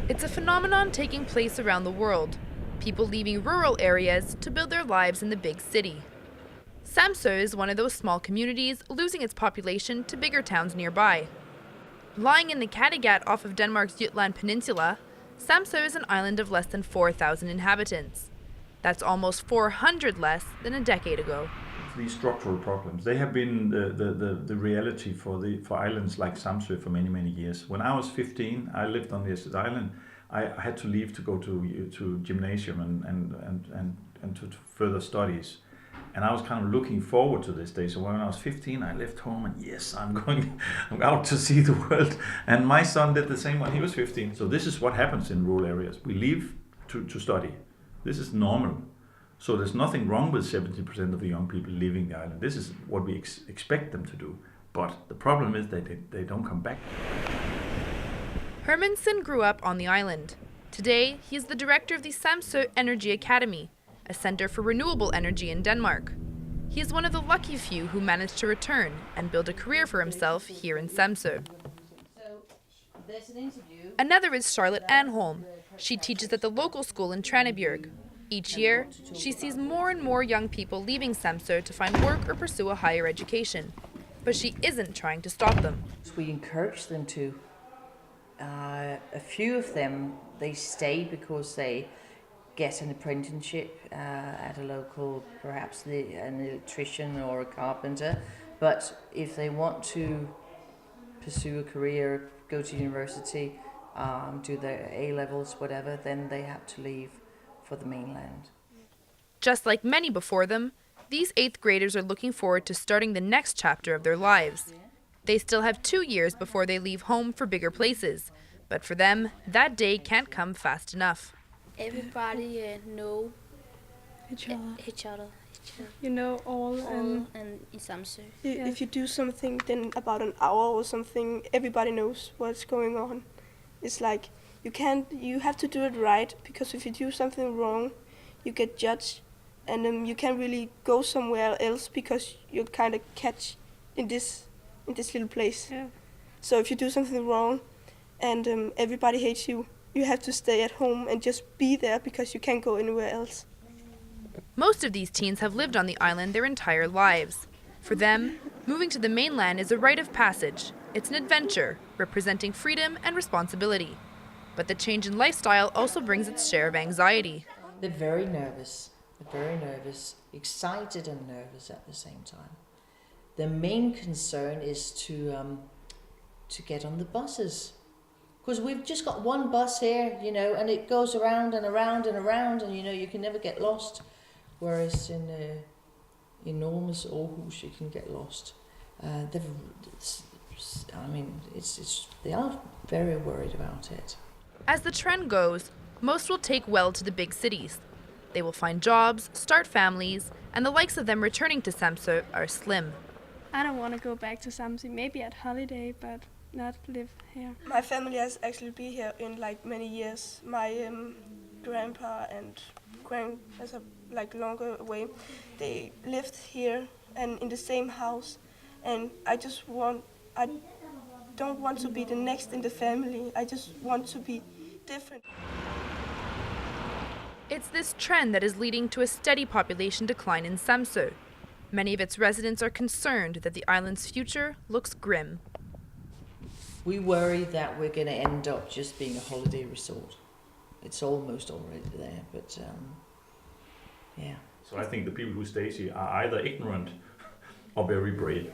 It's a phenomenon taking place around the world, people leaving rural areas to build their lives in the big city. Samsø is one of those small communities losing its population to bigger towns nearby. Lying in the Kattegat off of Denmark's Jutland Peninsula, Samsø is an island of less than 4,000 inhabitants. That's almost 400 less than a decade ago. These structural problems, they have been the reality for islands like Samsø for many, many years. When I was 15, I lived on this island. I had to leave to go to gymnasium and to further studies. And I was kind of looking forward to this day. So when I was 15, I left home and yes, I'm out to see the world. And my son did the same when he was 15. So this is what happens in rural areas. We leave to study. This is normal. So there's nothing wrong with 70% of the young people leaving the island. This is what we expect them to do. But the problem is they don't come back. Hermansen grew up on the island. Today, he is the director of the Samsø Energy Academy, a center for renewable energy in Denmark. He is one of the lucky few who managed to return and build a career for himself here in Samsø. Another is Charlotte Anholm. She teaches at the local school in Tranebjerg. Each year, she sees more and more young people leaving Samsø to find work or pursue a higher education. But she isn't trying to stop them. We encourage them to. A few of them, they stay because they get an apprenticeship at a local, perhaps an electrician or a carpenter. But if they want to pursue a career, go to university, do their A-levels, whatever, then they have to leave for the mainland. Just like many before them, these 8th graders are looking forward to starting the next chapter of their lives. They still have 2 years before they leave home for bigger places, but for them, that day can't come fast enough. Everybody know each other. Each other. You know all and in Samsø. If you do something, then about an hour or something, everybody knows what's going on. It's like you have to do it right, because if you do something wrong, you get judged, and you can't really go somewhere else because you're kind of catch in this little place. Yeah. So if you do something wrong, and everybody hates you, you have to stay at home and just be there because you can't go anywhere else. Most of these teens have lived on the island their entire lives. For them, moving to the mainland is a rite of passage. It's an adventure, representing freedom and responsibility. But the change in lifestyle also brings its share of anxiety. They're very nervous. Excited and nervous at the same time. The main concern is to get on the buses. Because we've just got one bus here, and it goes around and around and around, and you can never get lost. Whereas in enormous Aarhus, you can get lost. They are very worried about it. As the trend goes, most will take well to the big cities. They will find jobs, start families, and the likes of them returning to Samsø are slim. I don't want to go back to Samsø, maybe at holiday, but not live here. My family has actually been here in many years. My grandpa and as longer away, they lived here and in the same house, and I don't want to be the next in the family. I just want to be different. It's this trend that is leading to a steady population decline in Samsø. Many of its residents are concerned that the island's future looks grim. We worry that we're going to end up just being a holiday resort. It's almost already there, but yeah. So I think the people who stay here are either ignorant or very brave.